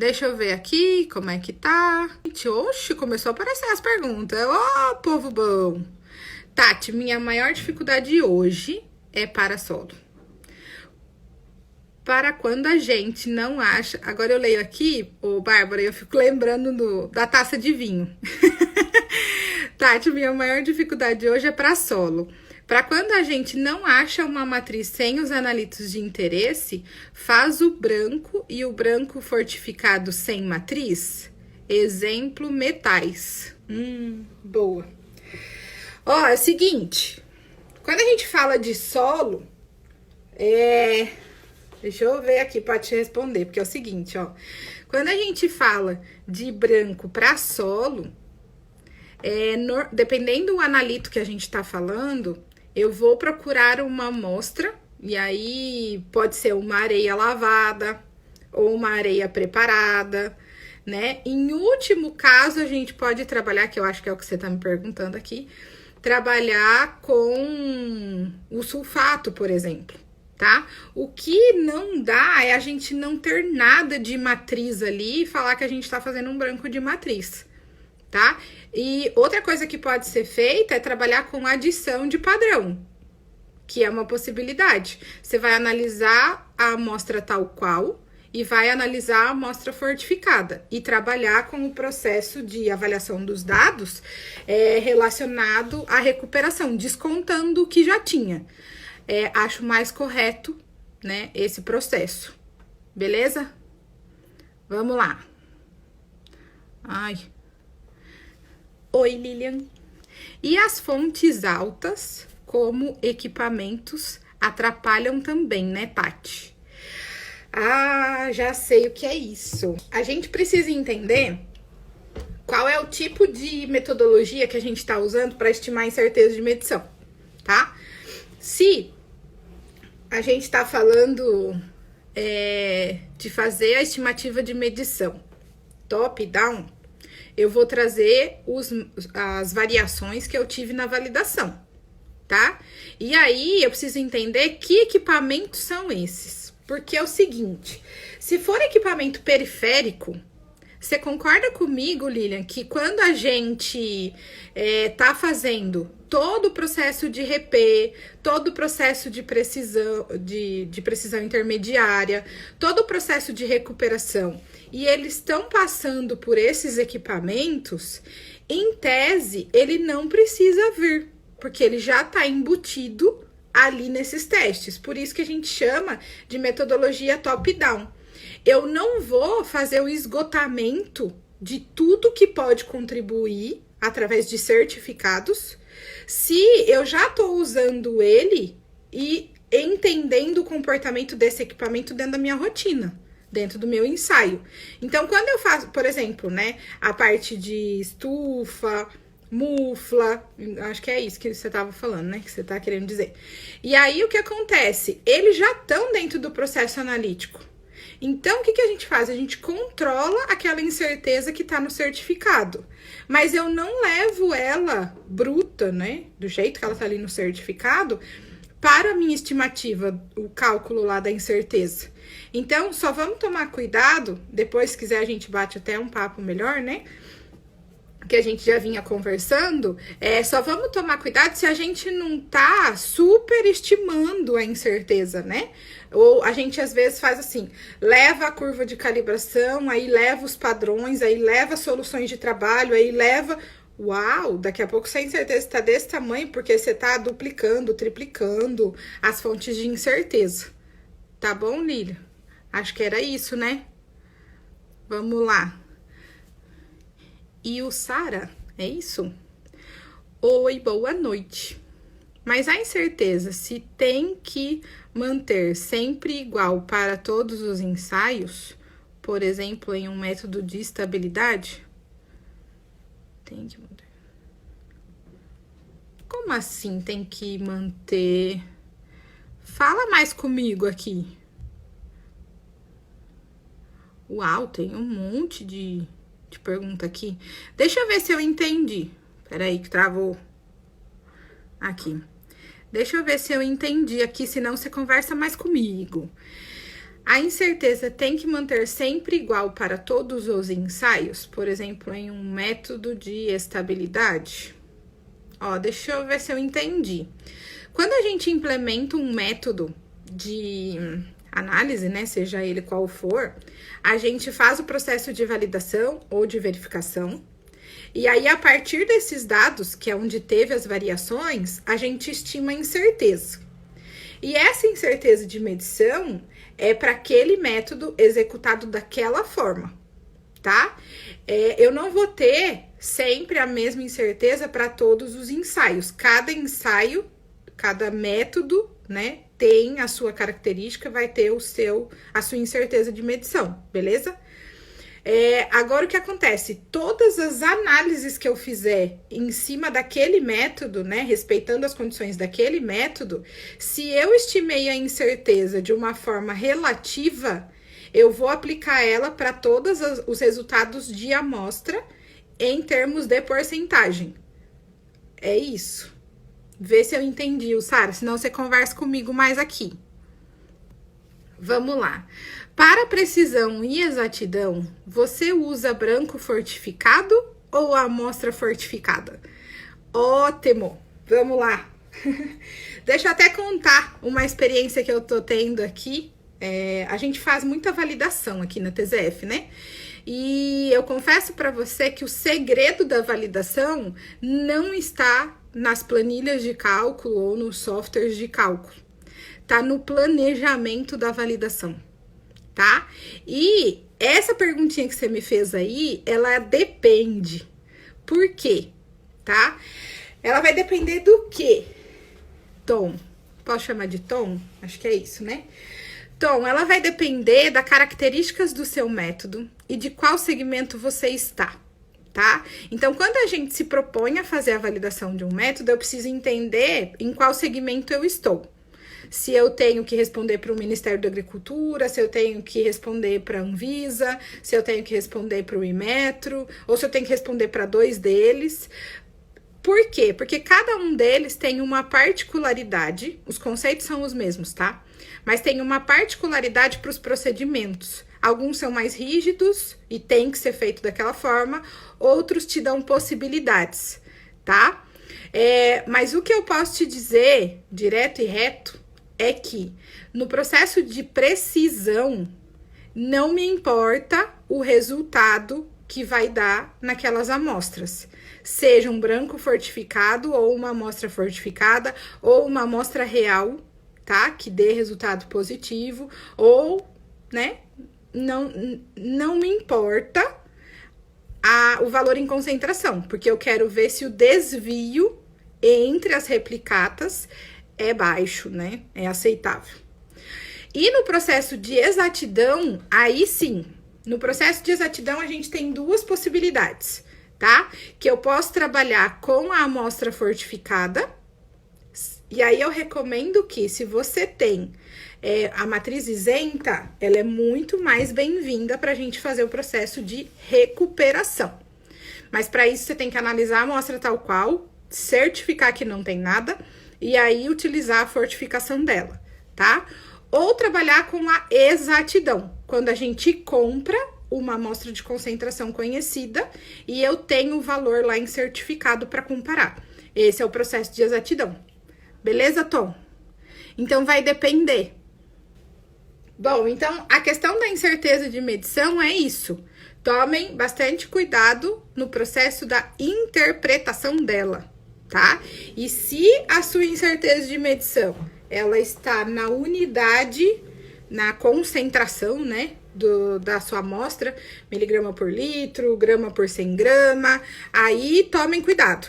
Deixa eu ver aqui como é que tá. Oxe, começou a aparecer as perguntas. Ô, povo bom. Tati, minha maior dificuldade hoje é para solo. Para quando a gente não acha... Agora eu leio aqui, ô Bárbara, eu fico lembrando da taça de vinho. Tati, minha maior dificuldade hoje é para solo. Para quando a gente não acha uma matriz sem os analitos de interesse, faz o branco e o branco fortificado sem matriz? Exemplo, metais. Boa. Ó, é o seguinte. Quando a gente fala de solo, deixa eu ver aqui para te responder, porque é o seguinte, ó. Quando a gente fala de branco para solo, dependendo do analito que a gente tá falando, eu vou procurar uma amostra, e aí pode ser uma areia lavada ou uma areia preparada, né? Em último caso, a gente pode trabalhar, que eu acho que é o que você tá me perguntando aqui, trabalhar com o sulfato, por exemplo, tá? O que não dá é a gente não ter nada de matriz ali e falar que a gente tá fazendo um branco de matriz, tá? E outra coisa que pode ser feita é trabalhar com adição de padrão, que é uma possibilidade. Você vai analisar a amostra tal qual e vai analisar a amostra fortificada e trabalhar com o processo de avaliação dos dados relacionado à recuperação, descontando o que já tinha. Acho mais correto, né, esse processo. Beleza? Vamos lá. Ai... Oi, Lilian. E as fontes altas, como equipamentos, atrapalham também, né, Tati? Ah, já sei o que é isso. A gente precisa entender qual é o tipo de metodologia que a gente está usando para estimar a incerteza de medição, tá? Se a gente está falando de fazer a estimativa de medição top-down, eu vou trazer as variações que eu tive na validação, tá? E aí, eu preciso entender que equipamentos são esses. Porque é o seguinte, se for equipamento periférico, você concorda comigo, Lilian, que quando a gente tá fazendo todo o processo de RP, todo o processo de precisão, de precisão intermediária, todo o processo de recuperação, e eles estão passando por esses equipamentos, em tese, ele não precisa vir, porque ele já está embutido ali nesses testes. Por isso que a gente chama de metodologia top-down. Eu não vou fazer o esgotamento de tudo que pode contribuir através de certificados, se eu já estou usando ele e entendendo o comportamento desse equipamento dentro da minha rotina, dentro do meu ensaio. Então, quando eu faço, por exemplo, né, a parte de estufa, mufla, acho que é isso que você estava falando, né, que você está querendo dizer. E aí, o que acontece? Eles já estão dentro do processo analítico. Então, o que a gente faz? A gente controla aquela incerteza que está no certificado. Mas eu não levo ela bruta, né? Do jeito que ela está ali no certificado, para a minha estimativa, o cálculo lá da incerteza. Então, só vamos tomar cuidado. Depois, se quiser, a gente bate até um papo melhor, né? Que a gente já vinha conversando, só vamos tomar cuidado se a gente não tá superestimando a incerteza, né? Ou a gente às vezes faz assim, leva a curva de calibração, aí leva os padrões, aí leva soluções de trabalho, aí leva... Uau, daqui a pouco essa incerteza tá desse tamanho, porque você tá duplicando, triplicando as fontes de incerteza. Tá bom, Lília? Acho que era isso, né? Vamos lá. E o Sara, é isso? Oi, boa noite. Mas a incerteza se tem que manter sempre igual para todos os ensaios, por exemplo, em um método de estabilidade? Tem que manter. Como assim tem que manter? Fala mais comigo aqui. Uau, tem um monte de pergunta aqui. Deixa eu ver se eu entendi. Peraí, que travou. Aqui. Deixa eu ver se eu entendi aqui, senão você conversa mais comigo. A incerteza tem que manter sempre igual para todos os ensaios, por exemplo, em um método de estabilidade? Ó, deixa eu ver se eu entendi. Quando a gente implementa um método de análise, né, seja ele qual for, a gente faz o processo de validação ou de verificação. E aí, a partir desses dados, que é onde teve as variações, a gente estima a incerteza. E essa incerteza de medição é para aquele método executado daquela forma, tá? Eu não vou ter sempre a mesma incerteza para todos os ensaios. Cada ensaio, cada método, né, tem a sua característica, vai ter a sua incerteza de medição, beleza? Agora, o que acontece? Todas as análises que eu fizer em cima daquele método, né, respeitando as condições daquele método, se eu estimei a incerteza de uma forma relativa, eu vou aplicar ela para todos os resultados de amostra em termos de porcentagem. É isso. Vê se eu entendi, Sara, senão você conversa comigo mais aqui. Vamos lá. Para precisão e exatidão, você usa branco fortificado ou amostra fortificada? Ótimo! Vamos lá. Deixa eu até contar uma experiência que eu tô tendo aqui. A gente faz muita validação aqui na TZF, né? E eu confesso para você que o segredo da validação não está nas planilhas de cálculo ou nos softwares de cálculo. Tá no planejamento da validação, tá? E essa perguntinha que você me fez aí, ela depende. Por quê? Tá? Ela vai depender do quê? Tom. Posso chamar de tom? Acho que é isso, né? Tom, ela vai depender das características do seu método e de qual segmento você está, tá? Então, quando a gente se propõe a fazer a validação de um método, eu preciso entender em qual segmento eu estou. Se eu tenho que responder para o Ministério da Agricultura, se eu tenho que responder para a Anvisa, se eu tenho que responder para o Inmetro, ou se eu tenho que responder para 2 deles. Por quê? Porque cada um deles tem uma particularidade, os conceitos são os mesmos, tá? Mas tem uma particularidade para os procedimentos. Alguns são mais rígidos e tem que ser feito daquela forma, outros te dão possibilidades, tá? Mas o que eu posso te dizer, direto e reto, é que no processo de precisão, não me importa o resultado que vai dar naquelas amostras. Seja um branco fortificado, ou uma amostra fortificada, ou uma amostra real, tá? Que dê resultado positivo, ou, né? Não me importa o valor em concentração, porque eu quero ver se o desvio entre as replicatas é baixo, né? É aceitável. E no processo de exatidão, aí sim, no processo de exatidão a gente tem 2 possibilidades, tá? Que eu posso trabalhar com a amostra fortificada, e aí eu recomendo que, se você tem a matriz isenta, ela é muito mais bem-vinda para a gente fazer o processo de recuperação. Mas para isso você tem que analisar a amostra tal qual, certificar que não tem nada, e aí utilizar a fortificação dela, tá? Ou trabalhar com a exatidão, quando a gente compra uma amostra de concentração conhecida e eu tenho o valor lá em certificado para comparar. Esse é o processo de exatidão. Beleza, Tom? Então, vai depender. Bom, então, a questão da incerteza de medição é isso. Tomem bastante cuidado no processo da interpretação dela, tá? E se a sua incerteza de medição, ela está na unidade, na concentração, né, da sua amostra, miligrama por litro, grama por 100 grama, aí tomem cuidado,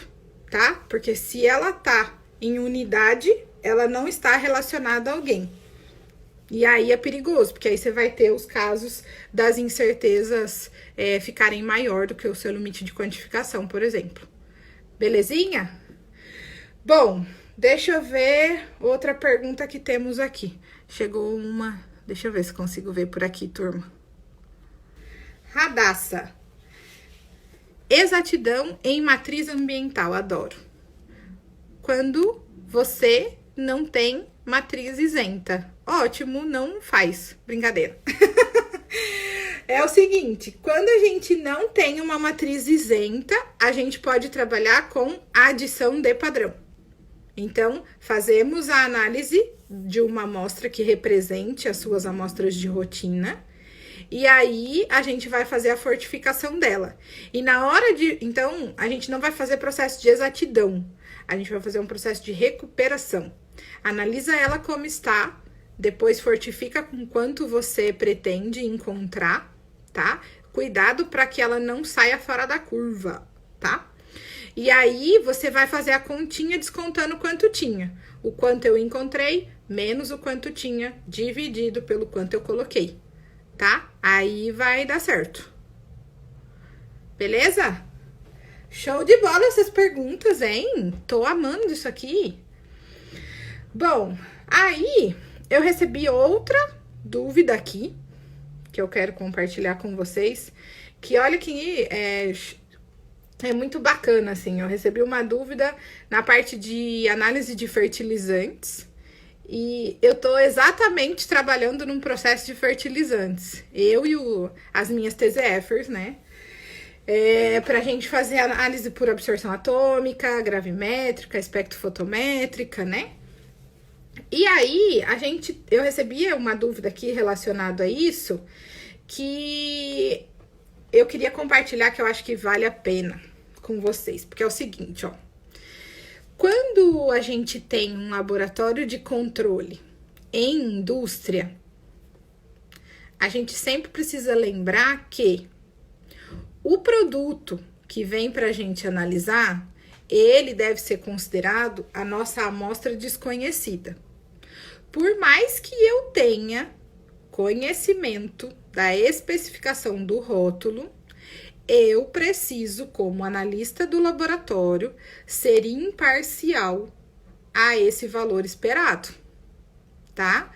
tá? Porque se ela tá em unidade, ela não está relacionada a alguém. E aí é perigoso, porque aí você vai ter os casos das incertezas ficarem maior do que o seu limite de quantificação, por exemplo. Belezinha? Bom, deixa eu ver outra pergunta que temos aqui. Chegou uma... Deixa eu ver se consigo ver por aqui, turma. Radassa. Exatidão em matriz ambiental, adoro. Quando você não tem matriz isenta. Ótimo, não faz. Brincadeira. É o seguinte, quando a gente não tem uma matriz isenta, a gente pode trabalhar com adição de padrão. Então, fazemos a análise de uma amostra que represente as suas amostras de rotina, e aí a gente vai fazer a fortificação dela. E na hora de... Então, a gente não vai fazer processo de exatidão, a gente vai fazer um processo de recuperação. Analisa ela como está, depois fortifica com quanto você pretende encontrar, tá? Cuidado para que ela não saia fora da curva, tá? E aí, você vai fazer a continha descontando quanto tinha. O quanto eu encontrei, menos o quanto tinha, dividido pelo quanto eu coloquei, tá? Aí vai dar certo. Beleza? Show de bola essas perguntas, hein? Tô amando isso aqui. Bom, aí eu recebi outra dúvida aqui, que eu quero compartilhar com vocês, que olha que é muito bacana, assim. Eu recebi uma dúvida na parte de análise de fertilizantes, e eu tô exatamente trabalhando num processo de fertilizantes. Eu e as minhas TZFers, né? Pra gente fazer análise por absorção atômica, gravimétrica, espectrofotométrica, né? E aí, eu recebi uma dúvida aqui relacionada a isso, que eu queria compartilhar, que eu acho que vale a pena com vocês. Porque é o seguinte, ó. Quando a gente tem um laboratório de controle em indústria, a gente sempre precisa lembrar que o produto que vem pra gente analisar, ele deve ser considerado a nossa amostra desconhecida. Por mais que eu tenha conhecimento da especificação do rótulo, eu preciso, como analista do laboratório, ser imparcial a esse valor esperado, tá?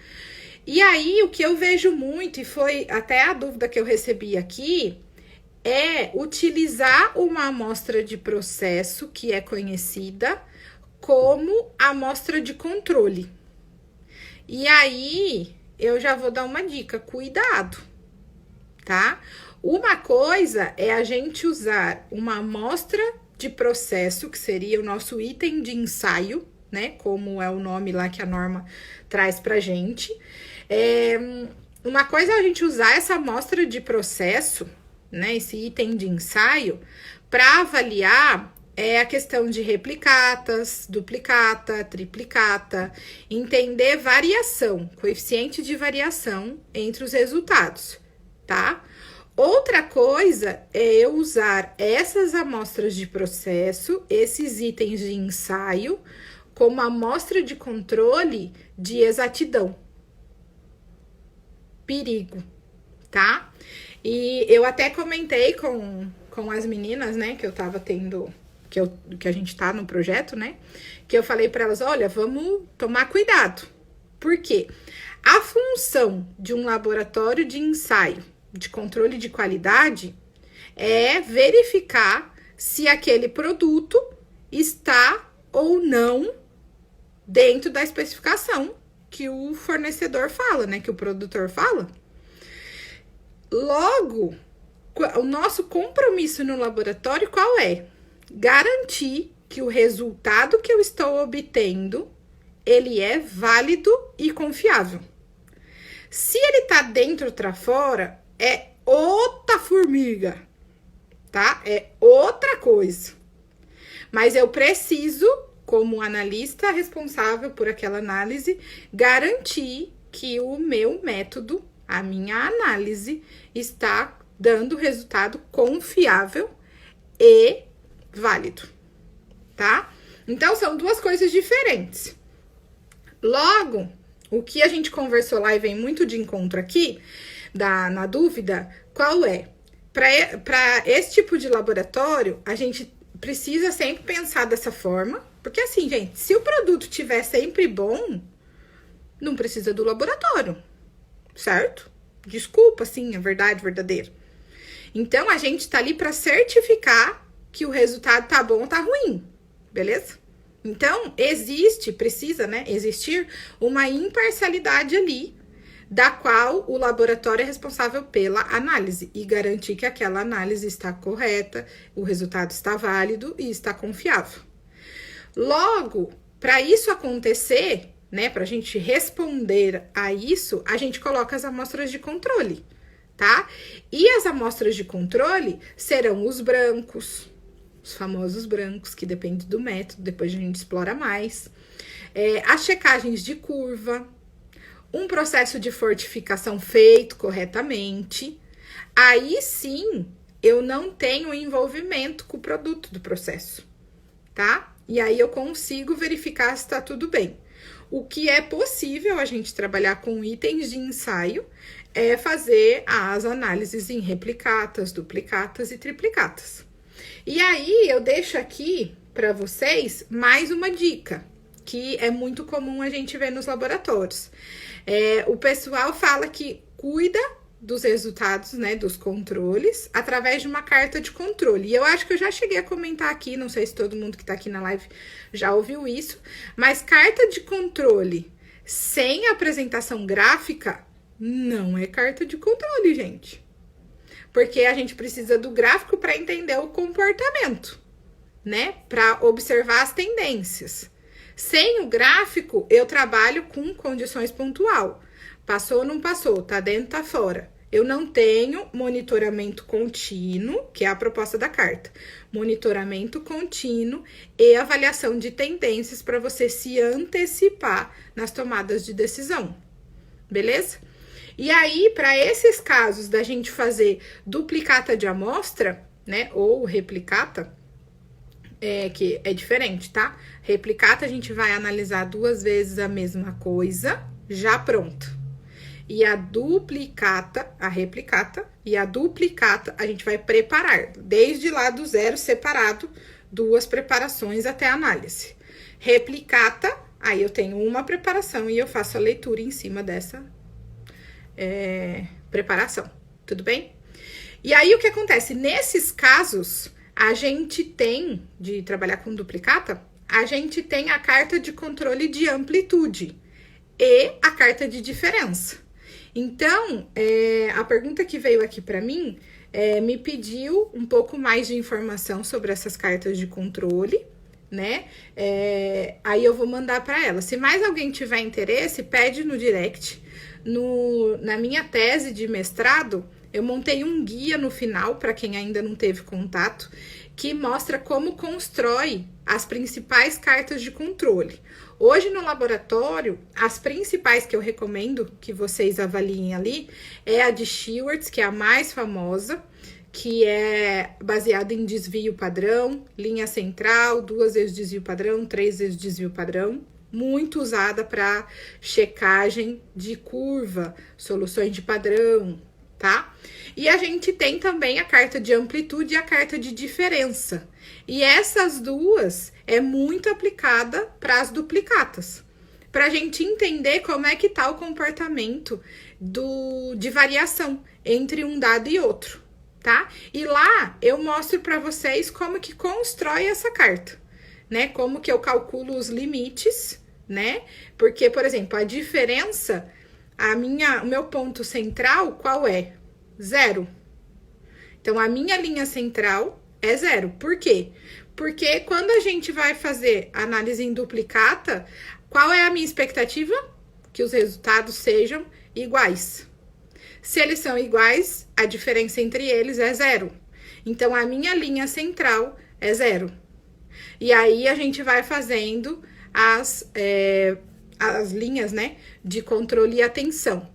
E aí, o que eu vejo muito, e foi até a dúvida que eu recebi aqui, é utilizar uma amostra de processo que é conhecida como amostra de controle. E aí, eu já vou dar uma dica, cuidado, tá? Uma coisa é a gente usar uma amostra de processo, que seria o nosso item de ensaio, né? Como é o nome lá que a norma traz pra gente. Uma coisa é a gente usar essa amostra de processo, né? Esse item de ensaio, para avaliar a questão de replicatas, duplicata, triplicata, entender variação, coeficiente de variação entre os resultados, tá? Outra coisa é eu usar essas amostras de processo, esses itens de ensaio, como amostra de controle de exatidão. Perigo, tá? E eu até comentei com as meninas, né, que eu tava tendo, que a gente tá no projeto, né, que eu falei para elas, olha, vamos tomar cuidado. Por quê? A função de um laboratório de ensaio de controle de qualidade é verificar se aquele produto está ou não dentro da especificação que o fornecedor fala, né, que o produtor fala. Logo, o nosso compromisso no laboratório qual é? Garantir que o resultado que eu estou obtendo, ele é válido e confiável. Se ele tá dentro ou tá fora, é outra formiga, tá? É outra coisa. Mas eu preciso, como analista responsável por aquela análise, garantir que o meu método, a minha análise, está dando resultado confiável e válido, tá? Então, são duas coisas diferentes. Logo, o que a gente conversou lá e vem muito de encontro aqui, na dúvida, qual é? Para esse tipo de laboratório, a gente precisa sempre pensar dessa forma, porque assim, gente, se o produto estiver sempre bom, não precisa do laboratório, certo? Desculpa, assim, é verdade verdadeira. Então, a gente tá ali para certificar que o resultado tá bom ou tá ruim, beleza? Então, precisa, né, existir uma imparcialidade ali, da qual o laboratório é responsável pela análise e garantir que aquela análise está correta, o resultado está válido e está confiável. Logo, para isso acontecer, né, para a gente responder a isso, a gente coloca as amostras de controle, tá? E as amostras de controle serão os brancos, os famosos brancos, que depende do método, depois a gente explora mais. As checagens de curva, um processo de fortificação feito corretamente. Aí sim, eu não tenho envolvimento com o produto do processo, tá? E aí eu consigo verificar se tá tudo bem. O que é possível a gente trabalhar com itens de ensaio é fazer as análises em replicatas, duplicatas e triplicatas. E aí eu deixo aqui para vocês mais uma dica, que é muito comum a gente ver nos laboratórios. O pessoal fala que cuida dos resultados, né, dos controles, através de uma carta de controle. E eu acho que eu já cheguei a comentar aqui, não sei se todo mundo que tá aqui na live já ouviu isso, mas carta de controle sem apresentação gráfica não é carta de controle, gente. Porque a gente precisa do gráfico para entender o comportamento, né, para observar as tendências. Sem o gráfico, eu trabalho com condições pontual. Passou ou não passou, tá dentro, tá fora. Eu não tenho monitoramento contínuo, que é a proposta da carta. Monitoramento contínuo e avaliação de tendências para você se antecipar nas tomadas de decisão. Beleza? E aí, para esses casos da gente fazer duplicata de amostra, né, ou replicata, que é diferente, tá? Replicata, a gente vai analisar 2 vezes a mesma coisa, já pronto. E a duplicata, a replicata e a duplicata, a gente vai preparar, desde lá do zero, separado, 2 preparações até a análise. Replicata, aí eu tenho uma preparação e eu faço a leitura em cima dessa preparação, tudo bem? E aí, o que acontece? Nesses casos, a gente tem, de trabalhar com duplicata, a gente tem a carta de controle de amplitude e a carta de diferença. Então, a pergunta que veio aqui para mim me pediu um pouco mais de informação sobre essas cartas de controle, né? Aí eu vou mandar para ela. Se mais alguém tiver interesse, pede no direct. Na minha tese de mestrado, eu montei um guia no final, para quem ainda não teve contato, que mostra como constrói as principais cartas de controle. Hoje no laboratório, as principais que eu recomendo que vocês avaliem ali é a de Schwartz, que é a mais famosa, que é baseada em desvio padrão, linha central, 2 vezes desvio padrão, 3 vezes desvio padrão. Muito usada para checagem de curva, soluções de padrão, tá? E a gente tem também a carta de amplitude e a carta de diferença. E essas duas é muito aplicada para as duplicatas, para a gente entender como é que tá o comportamento de variação entre um dado e outro, tá? E lá eu mostro para vocês como que constrói essa carta, né? Como que eu calculo os limites, né? Porque, por exemplo, a diferença, o meu ponto central, qual é? 0. Então, a minha linha central é 0. Por quê? Porque quando a gente vai fazer análise em duplicata, qual é a minha expectativa? Que os resultados sejam iguais. Se eles são iguais, a diferença entre eles é 0. Então, a minha linha central é 0. E aí, a gente vai fazendo as linhas, né, de controle e atenção.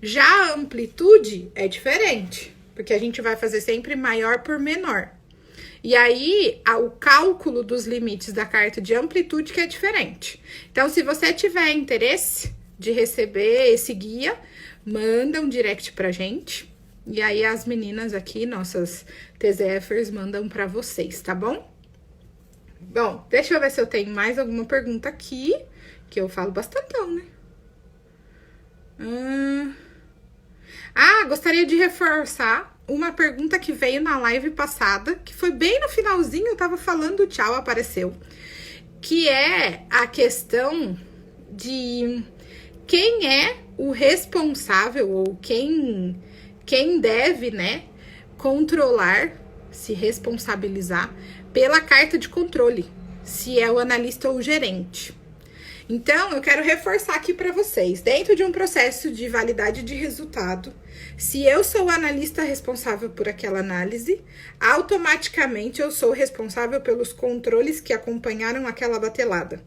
Já a amplitude é diferente, porque a gente vai fazer sempre maior por menor. E aí, o cálculo dos limites da carta de amplitude que é diferente. Então, se você tiver interesse de receber esse guia, manda um direct pra gente. E aí, as meninas aqui, nossas TZFers, mandam pra vocês, tá bom? Bom, deixa eu ver se eu tenho mais alguma pergunta aqui, que eu falo bastantão, né? Gostaria de reforçar uma pergunta que veio na live passada, que foi bem no finalzinho, eu tava falando tchau, apareceu. que é a questão de quem é o responsável ou quem deve, né, controlar, se responsabilizar pela carta de controle, se é o analista ou o gerente. Então, eu quero reforçar aqui para vocês, dentro de um processo de validade de resultado, se eu sou o analista responsável por aquela análise, automaticamente eu sou responsável pelos controles que acompanharam aquela batelada.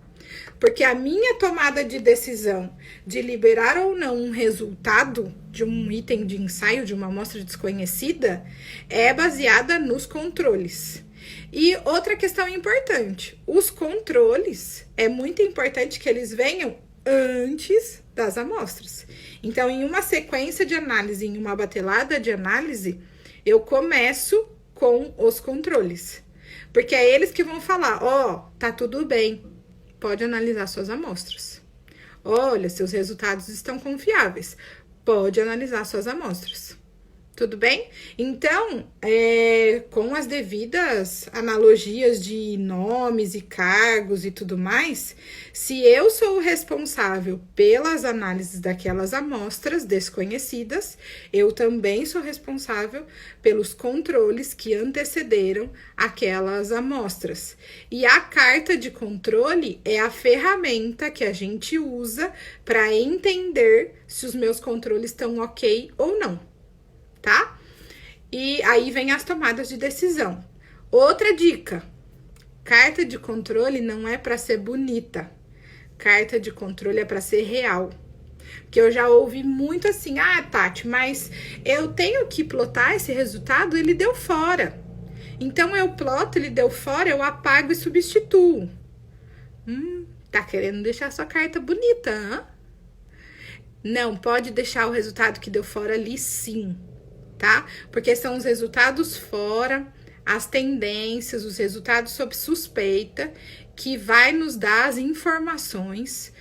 Porque a minha tomada de decisão de liberar ou não um resultado de um item de ensaio, de uma amostra desconhecida, é baseada nos controles. E outra questão importante, os controles, é muito importante que eles venham antes das amostras. Então, em uma sequência de análise, em uma batelada de análise, eu começo com os controles. Porque é eles que vão falar, ó, tá tudo bem, pode analisar suas amostras. Olha, seus resultados estão confiáveis, pode analisar suas amostras. Tudo bem? Então, com as devidas analogias de nomes e cargos e tudo mais, se eu sou o responsável pelas análises daquelas amostras desconhecidas, eu também sou responsável pelos controles que antecederam aquelas amostras. E a carta de controle é a ferramenta que a gente usa para entender se os meus controles estão ok ou não. Tá? E aí vem as tomadas de decisão. Outra dica: carta de controle não é para ser bonita. Carta de controle é para ser real. Porque eu já ouvi muito assim: ah, Tati, mas eu tenho que plotar esse resultado, ele deu fora. Então eu ploto, ele deu fora, eu apago e substituo. Tá querendo deixar sua carta bonita, hã? Não, pode deixar o resultado que deu fora ali, sim. Tá? Porque são os resultados fora, as tendências, os resultados sob suspeita, que vai nos dar as informações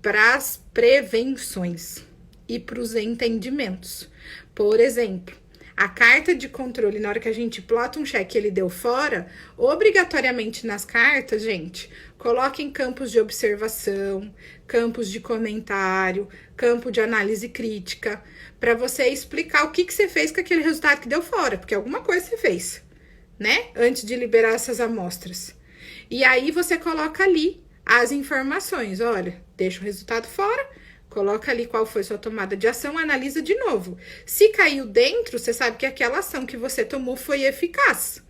para as prevenções e para os entendimentos. Por exemplo, a carta de controle, na hora que a gente plota um cheque e ele deu fora, obrigatoriamente nas cartas, gente, coloquem campos de observação, campos de comentário, campo de análise crítica, para você explicar o que você fez com aquele resultado que deu fora, porque alguma coisa você fez, né? Antes de liberar essas amostras. E aí você coloca ali as informações, olha, deixa o resultado fora, coloca ali qual foi sua tomada de ação, analisa de novo. Se caiu dentro, você sabe que aquela ação que você tomou foi eficaz.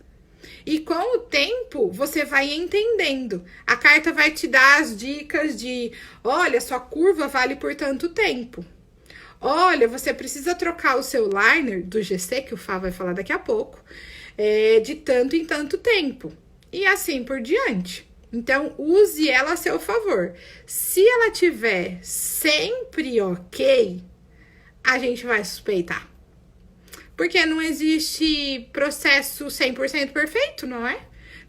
E com o tempo, você vai entendendo. A carta vai te dar as dicas de, olha, sua curva vale por tanto tempo. Olha, você precisa trocar o seu liner do GC, que o Fá vai falar daqui a pouco, de tanto em tanto tempo. E assim por diante. Então, use ela a seu favor. Se ela tiver sempre ok, a gente vai suspeitar. Porque não existe processo 100% perfeito, não é?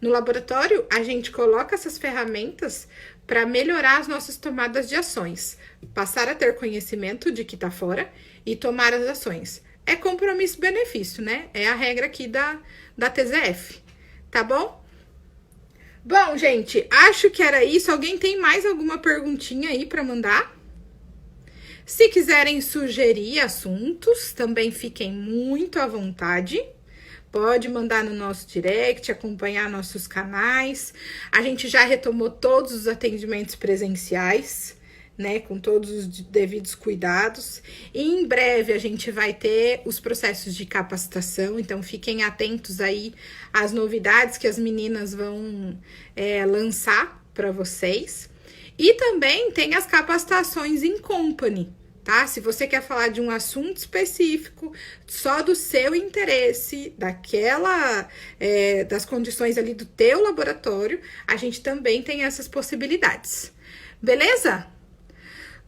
No laboratório, a gente coloca essas ferramentas para melhorar as nossas tomadas de ações. Passar a ter conhecimento de que tá fora e tomar as ações. É compromisso-benefício, né? É a regra aqui da TZF, tá bom? Bom, gente, acho que era isso. Alguém tem mais alguma perguntinha aí para mandar? Se quiserem sugerir assuntos, também fiquem muito à vontade. Pode mandar no nosso direct, acompanhar nossos canais. A gente já retomou todos os atendimentos presenciais, né? Com todos os devidos cuidados. E em breve a gente vai ter os processos de capacitação, então fiquem atentos aí às novidades que as meninas vão lançar para vocês. E também tem as capacitações em company, tá? Se você quer falar de um assunto específico, só do seu interesse, das condições ali do teu laboratório, a gente também tem essas possibilidades. Beleza?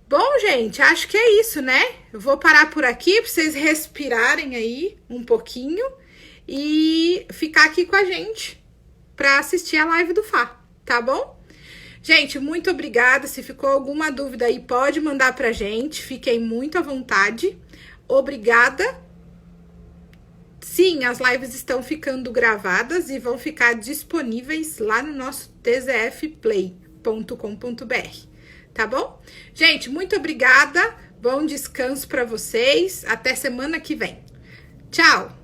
Bom, gente, acho que é isso, né? Eu vou parar por aqui para vocês respirarem aí um pouquinho e ficar aqui com a gente para assistir a live do Fá, tá bom? Gente, muito obrigada. Se ficou alguma dúvida aí, pode mandar pra gente. Fiquem muito à vontade. Obrigada. Sim, as lives estão ficando gravadas e vão ficar disponíveis lá no nosso TZF Play. tá bom? Gente, muito obrigada, bom descanso para vocês, até semana que vem. Tchau!